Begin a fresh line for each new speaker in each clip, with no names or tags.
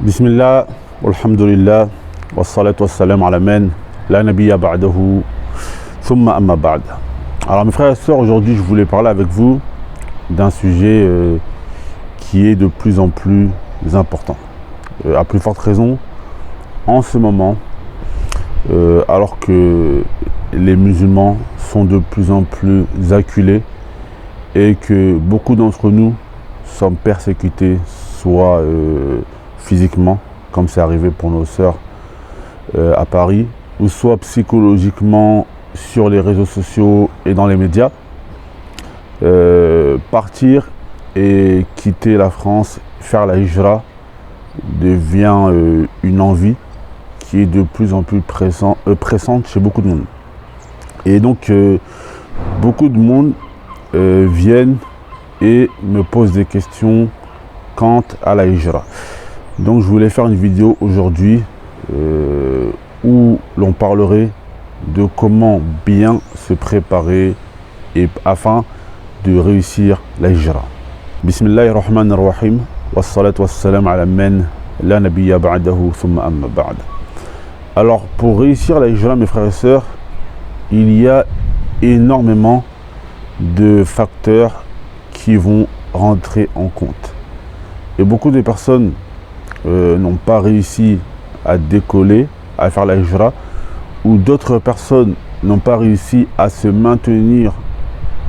Bismillah, walhamdulillah, wassalatu wassalamu ala man, la nabiyya ba'dahu, thumma amma ba'd. Alors mes frères et sœurs, aujourd'hui je voulais parler avec vous d'un sujet qui est de plus en plus important. À plus forte raison, en ce moment, alors que les musulmans sont de plus en plus acculés et que beaucoup d'entre nous sommes persécutés, soit physiquement, comme c'est arrivé pour nos sœurs à Paris, ou soit psychologiquement sur les réseaux sociaux et dans les médias, partir et quitter la France, faire la hijra, devient une envie qui est de plus en plus pressante chez beaucoup de monde. Et donc, beaucoup de monde viennent et me posent des questions quant à la hijra. Donc je voulais faire une vidéo aujourd'hui où l'on parlerait de comment bien se préparer et afin de réussir la hijra. Bismillahirrahmanirrahim. Wassalatu wassalam ala man la nabiyya ba'dahu thumma amma ba'd. Alors pour réussir la hijra, mes frères et sœurs, il y a énormément de facteurs qui vont rentrer en compte. Et beaucoup de personnes n'ont pas réussi à décoller, à faire la hijra, ou d'autres personnes n'ont pas réussi à se maintenir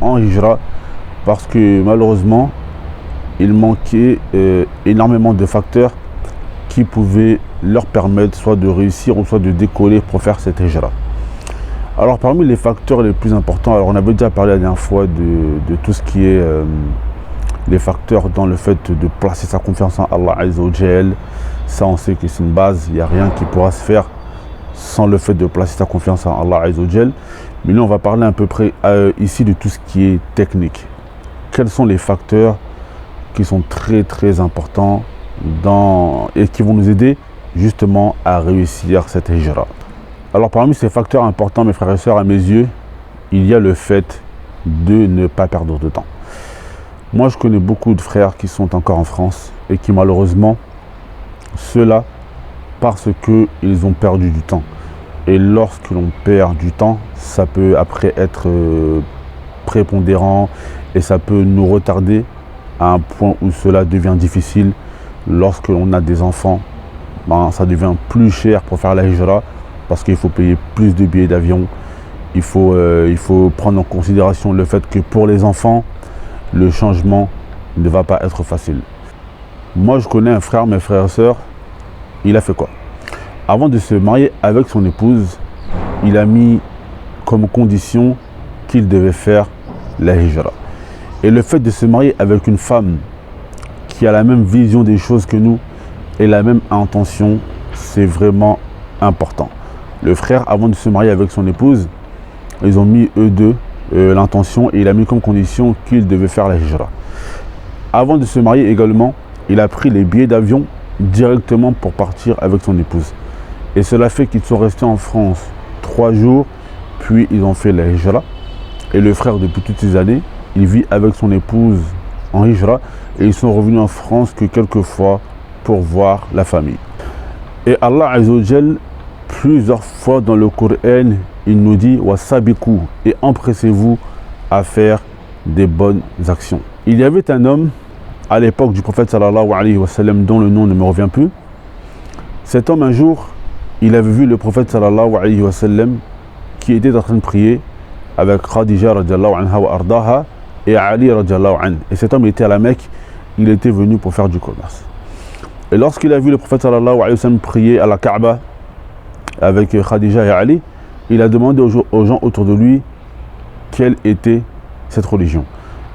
en hijra parce que malheureusement il manquait énormément de facteurs qui pouvaient leur permettre soit de réussir ou soit de décoller pour faire cette hijra. Alors parmi les facteurs les plus importants, alors on avait déjà parlé la dernière fois de tout ce qui est les facteurs dans le fait de placer sa confiance en Allah Azza wa Jal. Ça on sait que c'est une base, il n'y a rien qui pourra se faire sans le fait de placer sa confiance en Allah Azza wa Jal. Mais là on va parler à peu près ici de tout ce qui est technique. Quels sont les facteurs qui sont très importants et qui vont nous aider justement à réussir cette hijra. Alors parmi ces facteurs importants, mes frères et sœurs, à mes yeux, il y a le fait de ne pas perdre de temps. Moi, je connais beaucoup de frères qui sont encore en France et qui malheureusement, ceux-là, parce qu'ils ont perdu du temps. Et lorsque l'on perd du temps, ça peut après être prépondérant et ça peut nous retarder à un point où cela devient difficile. Lorsque l'on a des enfants, ça devient plus cher pour faire la hijra parce qu'il faut payer plus de billets d'avion. Il faut prendre en considération le fait que pour les enfants, le changement ne va pas être facile. Moi, je connais un frère, mes frères et sœurs, il a fait quoi? Avant de se marier avec son épouse, il a mis comme condition qu'il devait faire la hijra. Et le fait de se marier avec une femme qui a la même vision des choses que nous et la même intention, c'est vraiment important. Le frère, avant de se marier avec son épouse, ils ont mis eux deux l'intention et il a mis comme condition qu'il devait faire la hijra. Avant de se marier également, il a pris les billets d'avion directement pour partir avec son épouse. Et cela fait qu'ils sont restés en France 3 jours, puis ils ont fait la hijra. Et le frère, depuis toutes ces années, il vit avec son épouse en hijra et ils sont revenus en France que quelques fois pour voir la famille. Et Allah Azza wa Jal, plusieurs fois dans le Coran, il nous dit « Wasabiku » et empressez-vous à faire des bonnes actions. Il y avait un homme à l'époque du prophète sallallahu alayhi wa sallam dont le nom ne me revient plus. Cet homme un jour, il avait vu le prophète sallallahu alayhi wa sallam qui était en train de prier avec Khadija radiallahu anha wa ardaha et Ali radiallahu anhu. Et cet homme était à la Mecque, il était venu pour faire du commerce. Et lorsqu'il a vu le prophète sallallahu alayhi wa sallam prier à la Kaaba avec Khadija et Ali, il a demandé aux gens autour de lui quelle était cette religion.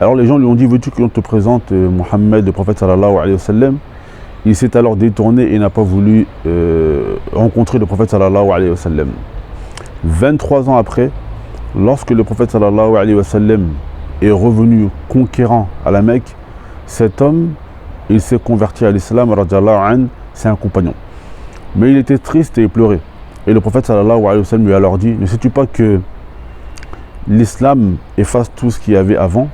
Alors les gens lui ont dit, veux-tu qu'on te présente Mohammed, le prophète sallallahu alayhi wa sallam? Il s'est alors détourné et n'a pas voulu rencontrer le prophète sallallahu alayhi wa sallam. 23 ans après, lorsque le prophète sallallahu alayhi wa sallam est revenu conquérant à la Mecque, cet homme, il s'est converti à l'islam, c'est un compagnon. Mais il était triste et il pleurait. Et le prophète sallallahu alayhi wa sallam lui a alors dit, ne sais-tu pas que l'islam efface tout ce qu'il y avait avant?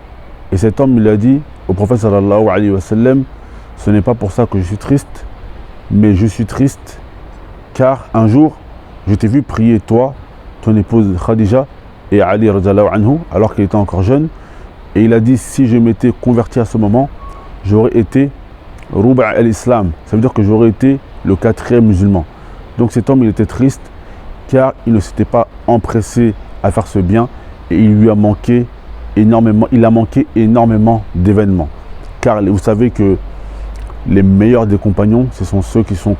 Et cet homme, il a dit au prophète sallallahu alayhi wa sallam, ce n'est pas pour ça que je suis triste, mais je suis triste car un jour, je t'ai vu prier toi, ton épouse Khadija et Ali radhiyallahu anhu, alors qu'il était encore jeune. Et il a dit, si je m'étais converti à ce moment, j'aurais été Ruba' al-Islam. Ça veut dire que j'aurais été le 4e musulman. Donc cet homme, il était triste car il ne s'était pas empressé à faire ce bien et il lui a manqué énormément, d'événements. Car vous savez que les meilleurs des compagnons, ce sont ceux qui sont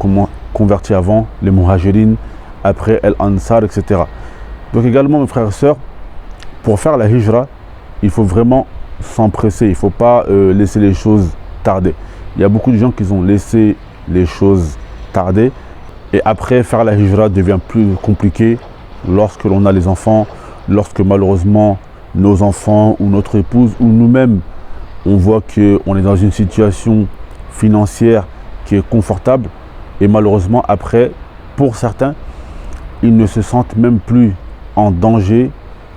convertis avant, les Muhajirin, après Al-Ansar, etc. Donc également, mes frères et sœurs, pour faire la hijra, il faut vraiment s'empresser, il ne faut pas laisser les choses tarder. Il y a beaucoup de gens qui ont laissé les choses tarder et après faire la hijra devient plus compliqué lorsque l'on a les enfants, lorsque malheureusement nos enfants ou notre épouse ou nous-mêmes, on voit qu'on est dans une situation financière qui est confortable et malheureusement après, pour certains, ils ne se sentent même plus en danger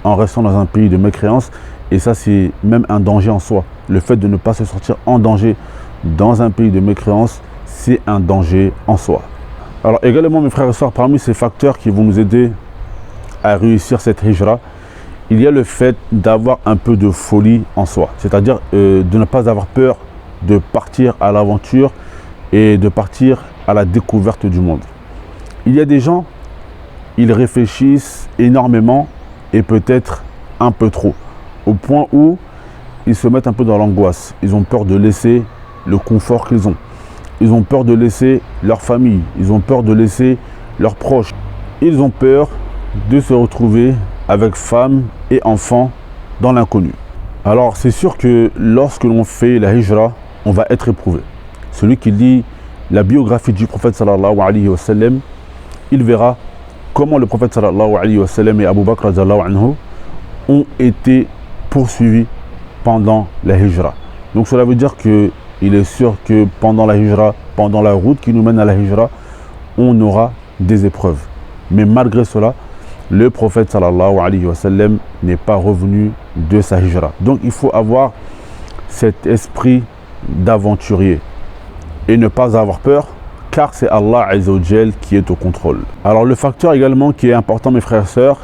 en restant dans un pays de mécréance et ça c'est même un danger en soi. Le fait de ne pas se sentir en danger dans un pays de mécréance, c'est un danger en soi. Alors également mes frères et sœurs, parmi ces facteurs qui vont nous aider à réussir cette hijra, il y a le fait d'avoir un peu de folie en soi, c'est-à-dire de ne pas avoir peur de partir à l'aventure et de partir à la découverte du monde. Il y a des gens, ils réfléchissent énormément et peut-être un peu trop, au point où ils se mettent un peu dans l'angoisse. Ils ont peur de laisser le confort qu'ils ont. Ils ont peur de laisser leur famille, ils ont peur de laisser leurs proches. Ils ont peur de se retrouver avec femmes et enfants dans l'inconnu. Alors c'est sûr que lorsque l'on fait la hijra, on va être éprouvé. Celui qui lit la biographie du prophète sallallahu alayhi wa sallam, il verra comment le prophète sallallahu alayhi wa sallam et Abu Bakr radhiyallahu anhu ont été poursuivis pendant la hijra. Donc cela veut dire que il est sûr que pendant la hijra, pendant la route qui nous mène à la hijra, on aura des épreuves. Mais malgré cela, le prophète sallallahu alayhi wa sallam n'est pas revenu de sa hijra. Donc il faut avoir cet esprit d'aventurier et ne pas avoir peur, car c'est Allah Azza wa Jal qui est au contrôle. Alors le facteur également qui est important mes frères et sœurs,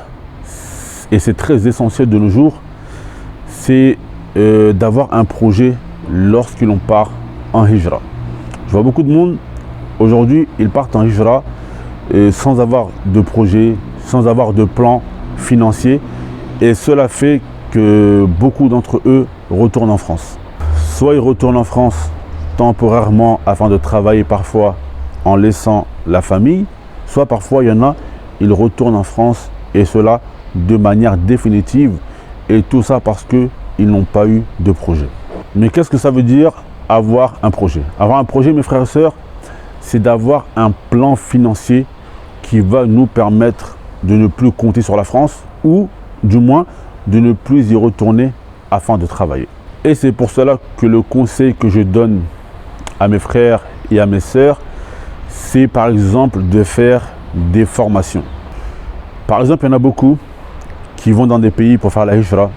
et c'est très essentiel de nos jours, c'est d'avoir un projet lorsque l'on part en hijra. Je vois beaucoup de monde aujourd'hui, ils partent en hijra sans avoir de projet, sans avoir de plan financier et cela fait que beaucoup d'entre eux retournent en France. Soit ils retournent en France temporairement afin de travailler parfois en laissant la famille, soit parfois il y en a, ils retournent en France et cela de manière définitive et tout ça parce qu'ils n'ont pas eu de projet. Mais qu'est-ce que ça veut dire avoir un projet? Avoir un projet mes frères et sœurs, c'est d'avoir un plan financier qui va nous permettre de ne plus compter sur la France ou du moins de ne plus y retourner afin de travailler. Et c'est pour cela que le conseil que je donne à mes frères et à mes sœurs, c'est par exemple de faire des formations. Par exemple, il y en a beaucoup qui vont dans des pays pour faire la hijra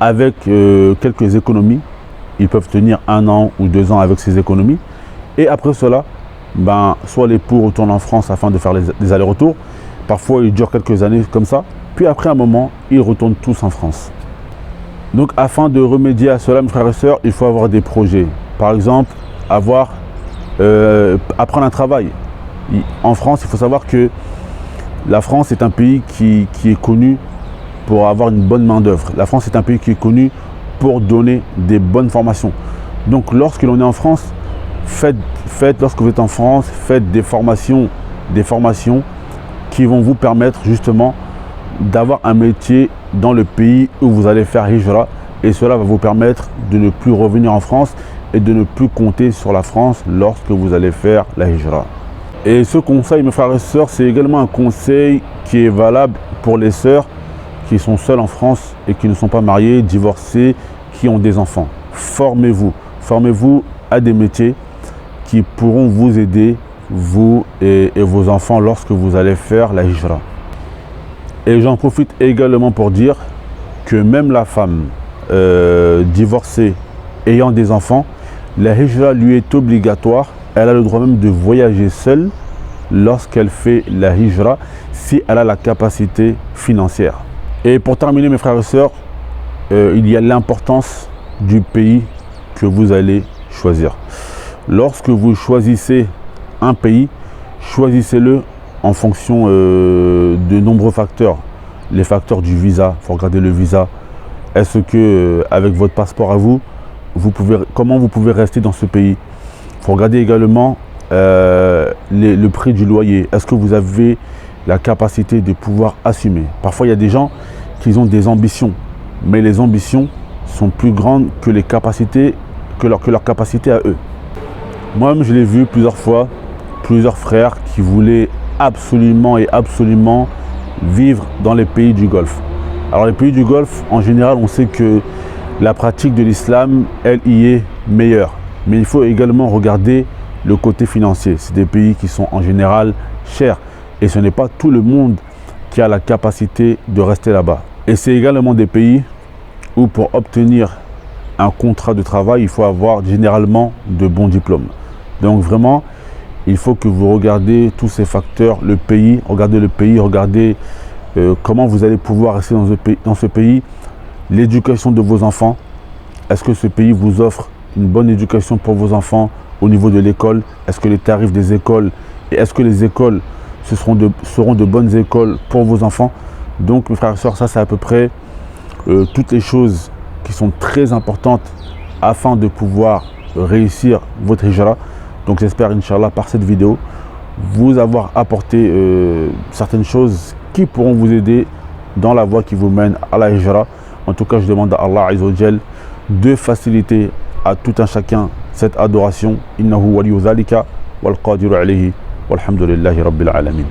avec quelques économies. Ils peuvent tenir 1 an ou 2 ans avec ces économies. Et après cela, soit l'époux retourne en France afin de faire des allers-retours. Parfois, ils durent quelques années comme ça. Puis après un moment, ils retournent tous en France. Donc, afin de remédier à cela, mes frères et sœurs, il faut avoir des projets. Par exemple, apprendre un travail. En France, il faut savoir que la France est un pays qui est connu pour avoir une bonne main d'œuvre. La France est un pays qui est connu pour donner des bonnes formations. Donc, lorsque l'on est en France, lorsque vous êtes en France, faites des formations qui vont vous permettre justement d'avoir un métier dans le pays où vous allez faire hijra et cela va vous permettre de ne plus revenir en France et de ne plus compter sur la France lorsque vous allez faire la hijra. Et ce conseil, mes frères et sœurs, c'est également un conseil qui est valable pour les sœurs qui sont seules en France et qui ne sont pas mariées, divorcées, qui ont des enfants. Formez-vous à des métiers qui pourront vous aider, vous et vos enfants, lorsque vous allez faire la hijra. Et j'en profite également pour dire que même la femme divorcée ayant des enfants, la hijra lui est obligatoire elle a le droit même de voyager seule lorsqu'elle fait la hijra, si elle a la capacité financière. Et pour terminer, mes frères et sœurs, il y a l'importance du pays que vous allez choisir. Lorsque vous choisissez un pays, choisissez-le en fonction de nombreux facteurs. Les facteurs du visa, il faut regarder le visa. Est-ce que avec votre passeport à vous, comment vous pouvez rester dans ce pays? Il faut regarder également le prix du loyer. Est-ce que vous avez la capacité de pouvoir assumer? Parfois, il y a des gens qui ont des ambitions, mais les ambitions sont plus grandes que les capacités, que leur capacité à eux. Moi-même, je l'ai vu plusieurs fois, plusieurs frères qui voulaient absolument vivre dans les pays du Golfe. Alors les pays du Golfe, en général, on sait que la pratique de l'islam, elle y est meilleure. Mais il faut également regarder le côté financier. C'est des pays qui sont en général chers. Et ce n'est pas tout le monde qui a la capacité de rester là-bas. Et c'est également des pays où pour obtenir un contrat de travail, il faut avoir généralement de bons diplômes. Donc vraiment, il faut que vous regardez tous ces facteurs, le pays, regardez comment vous allez pouvoir rester dans ce pays, l'éducation de vos enfants. Est-ce que ce pays vous offre une bonne éducation pour vos enfants au niveau de l'école? Est-ce que les tarifs des écoles, et est-ce que les écoles seront de bonnes écoles pour vos enfants? Donc mes frères et sœurs, ça c'est à peu près toutes les choses qui sont très importantes afin de pouvoir réussir votre hijra. Donc j'espère, Inch'Allah, par cette vidéo, vous avoir apporté certaines choses qui pourront vous aider dans la voie qui vous mène à la hijra. En tout cas, je demande à Allah Azza wa Jal de faciliter à tout un chacun cette adoration. Innahu waliyu dhalika wal qadiru alayhi walhamdulillahi rabbil alamin.